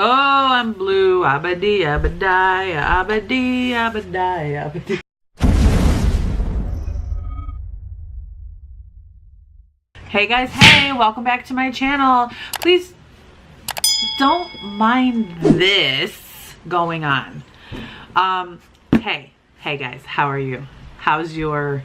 Oh, I'm blue. Abadi, abadai, abadi, abadai, abadi. Hey guys, hey, welcome back to my channel. Please don't mind this going on. Hey guys, how are you? How's your,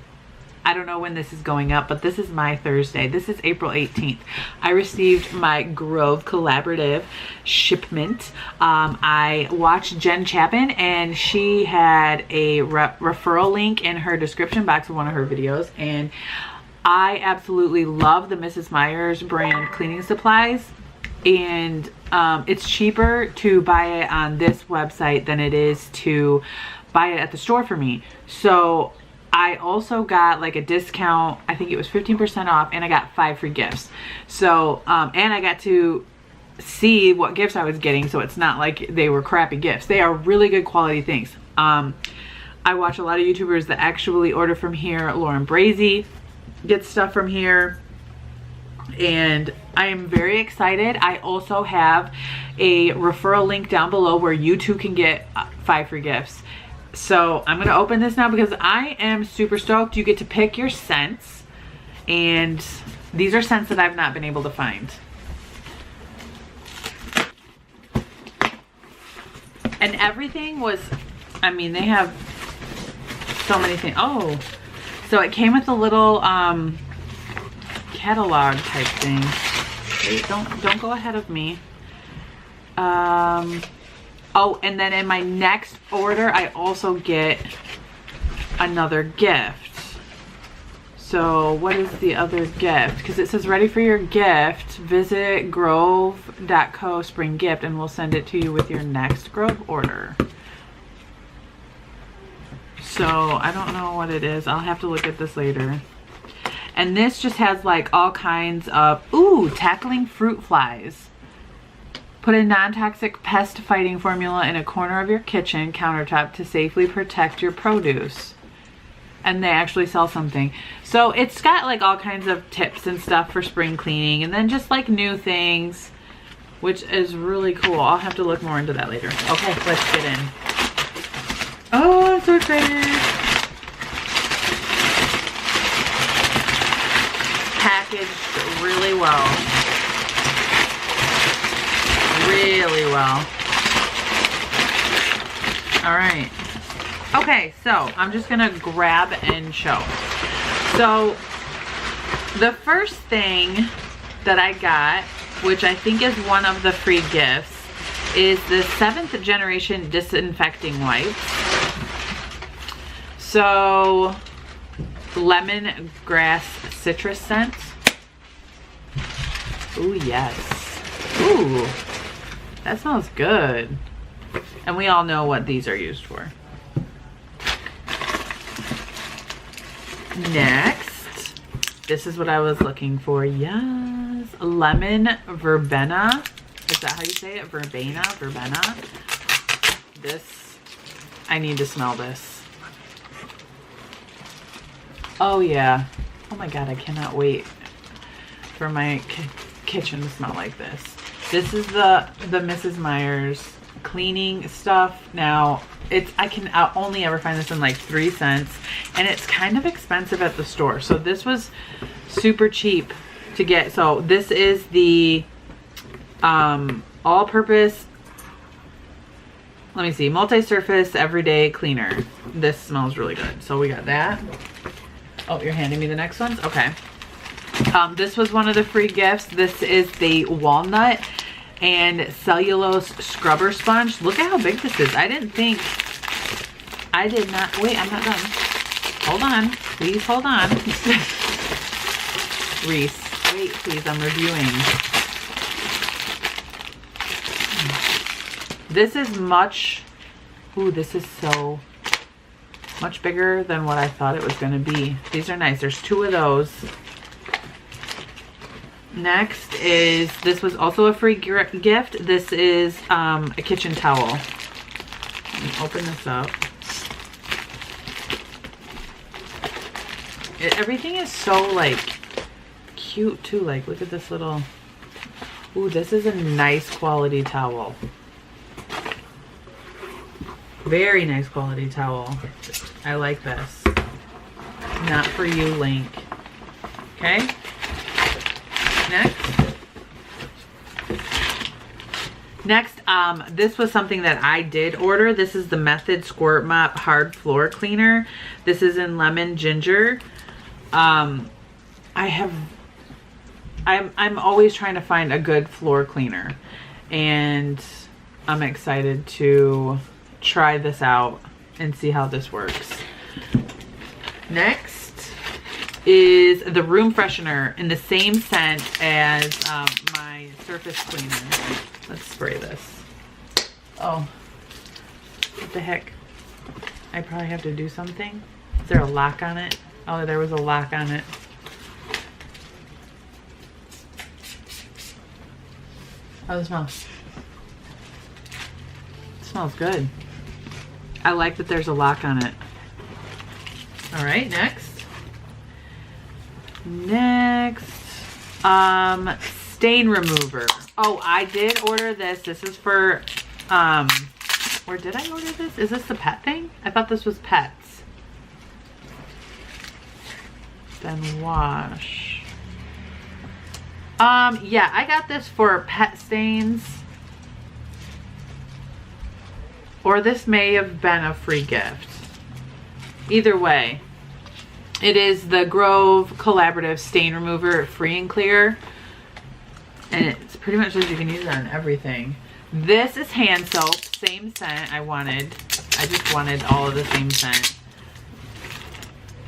I don't know when this is going up, but this is my Thursday. This is April 18th. I received my Grove Collaborative shipment. I watched Jen Chapin, and she had a referral link in her description box of one of her videos, and I absolutely love the Mrs. Meyer's brand cleaning supplies, and it's cheaper to buy it on this website than it is to buy it at the store for me. So I also got like a discount. I think it was 15% off, and I got 5 free gifts. So and I got to see what gifts I was getting, so it's not like they were crappy gifts. They are really good quality things. I watch a lot of YouTubers that actually order from here. Lauren Brazy gets stuff from here, and I am very excited. I also have a referral link down below where you too can get 5 free gifts. So I'm gonna open this now because I am super stoked. You get to pick your scents, and these are scents that I've not been able to find. And everything was, I mean, they have so many things. Oh, so it came with a little catalog type thing. Wait, don't go ahead of me. Oh, and then in my next order, I also get another gift. So what is the other gift? Because it says ready for your gift. Visit grove.co spring gift, and we'll send it to you with your next Grove order. So I don't know what it is. I'll have to look at this later. And this just has like all kinds of, ooh, tackling fruit flies. Put a non-toxic pest fighting formula in a corner of your kitchen countertop to safely protect your produce. And they actually sell something. So it's got like all kinds of tips and stuff for spring cleaning, and then just like new things, which is really cool. I'll have to look more into that later. Okay, let's get in. Oh, I'm so excited. Packaged really well. Really well. All right. Okay, so I'm just gonna grab and show. So the first thing that I got, which I think is one of the free gifts, is the 7th generation disinfecting wipes. So lemongrass citrus scent. Ooh, yes. Ooh, that smells good. And we all know what these are used for. Next, this is what I was looking for. Yes, lemon verbena. Is that how you say it? Verbena? This, I need to smell this. Oh yeah. Oh my God, I cannot wait for my kitchen to smell like this. This is the Mrs. Meyer's cleaning stuff. Now, I can only ever find this in like 3 cents, and it's kind of expensive at the store. So this was super cheap to get. So this is the all-purpose, let me see, multi-surface everyday cleaner. This smells really good. So we got that. Oh, you're handing me the next ones? Okay. This was one of the free gifts. This is the walnut and cellulose scrubber sponge. Look at how big this is. I did not, wait, I'm not done. Hold on, please hold on. Reese, wait please, I'm reviewing. This is much, ooh, this is so much bigger than what I thought it was gonna be. These are nice, there's 2 of those. Next is, this was also a free gift. This is a kitchen towel. Let me open this up. Everything is so like cute too. Like, look at this little, ooh, this is a nice quality towel. Very nice quality towel. I like this. Not for you, Link. Okay. Next, this was something that I did order. This is the Method Squirt Mop Hard Floor Cleaner. This is in lemon ginger. I'm always trying to find a good floor cleaner, and I'm excited to try this out and see how this works. Next is the room freshener in the same scent as my surface cleaner. Let's spray this. Oh, what the heck? I probably have to do something. Is there a lock on it? Oh, there was a lock on it. How does it smell? It smells good. I like that there's a lock on it. All right, next. Stain remover. Oh, I did order this. This is for, where did I order this? Is this the pet thing? I thought this was pets. Then wash. Yeah, I got this for pet stains. Or this may have been a free gift. Either way, it is the Grove Collaborative Stain Remover Free and Clear. And it's pretty much says you can use it on everything. This is hand soap, same scent I just wanted all of the same scent.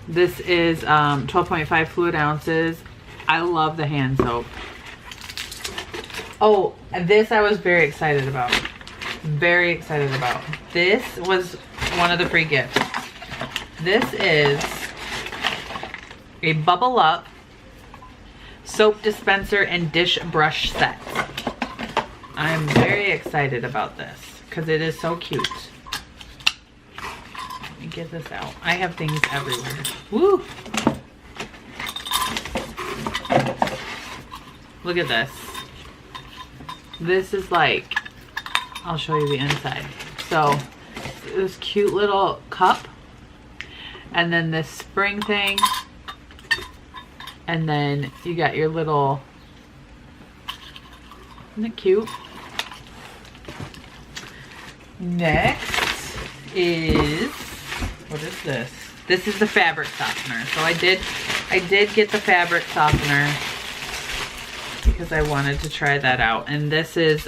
This is 12.5 fluid ounces. I love the hand soap. Oh, this I was very excited about. Very excited about. This was one of the free gifts. This is a Bubble Up soap dispenser and dish brush set. I'm very excited about this because it is so cute. Let me get this out. I have things everywhere. Woo! Look at this. This is like, I'll show you the inside. So this cute little cup, and then this spring thing, and then you got your little, isn't it cute? Next is, what is this? This is the fabric softener. So I did get the fabric softener because I wanted to try that out. And this is,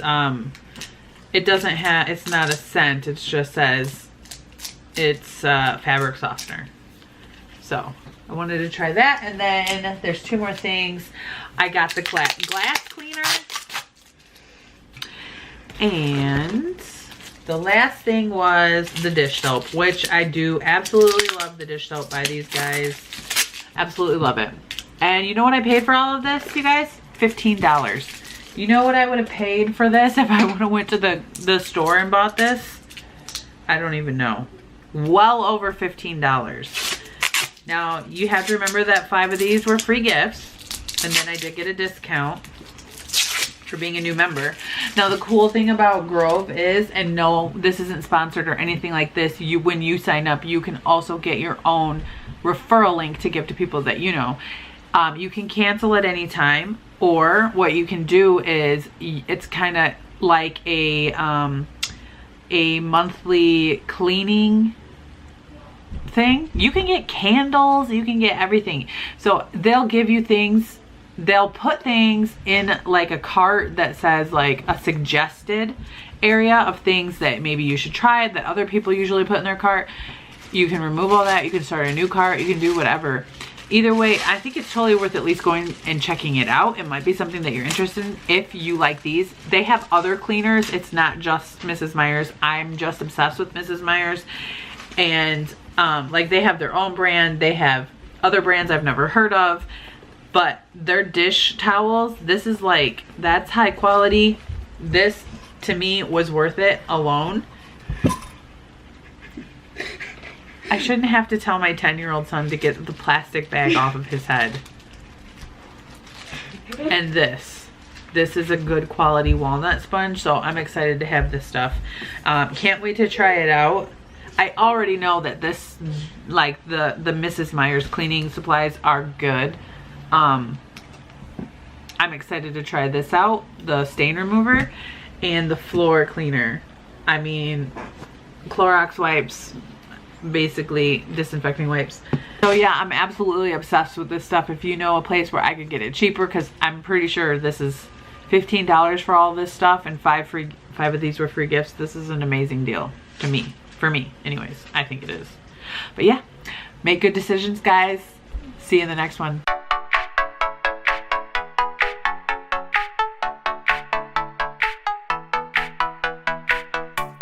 it doesn't have, it's not a scent, it just says it's fabric softener. So I wanted to try that. And then there's two more things. I got the glass cleaner. And the last thing was the dish soap, which I do absolutely love the dish soap by these guys. Absolutely love it. And you know what I paid for all of this, you guys? $15. You know what I would have paid for this if I would have went to the store and bought this? I don't even know. Well over $15. Now, you have to remember that 5 of these were free gifts. And then I did get a discount for being a new member. Now, the cool thing about Grove is, and no, this isn't sponsored or anything like this, when you sign up, you can also get your own referral link to give to people that you know. You can cancel at any time, or what you can do is, it's kind of like a monthly cleaning thing. You can get candles, you can get everything. So they'll give you things, they'll put things in like a cart that says like a suggested area of things that maybe you should try that other people usually put in their cart. You can remove all that, you can start a new cart, you can do whatever. Either way, I think it's totally worth at least going and checking it out. It might be something that you're interested in if you like these. They have other cleaners. It's not just Mrs. Meyer's. I'm just obsessed with Mrs. Meyer's. And like they have their own brand. They have other brands I've never heard of. But their dish towels, this is like, that's high quality. This to me was worth it alone. I shouldn't have to tell my 10-year-old son to get the plastic bag off of his head. And this is a good quality walnut sponge, so I'm excited to have this stuff. Can't wait to try it out. I already know that this, like the Mrs. Meyer's cleaning supplies are good. I'm excited to try this out, the stain remover and the floor cleaner. I mean, Clorox wipes, basically disinfecting wipes. So yeah, I'm absolutely obsessed with this stuff. If you know a place where I could get it cheaper, because I'm pretty sure this is $15 for all this stuff and 5 of these were free gifts. This is an amazing deal to me. For me, anyways. I think it is. But yeah, make good decisions, guys. See you in the next one.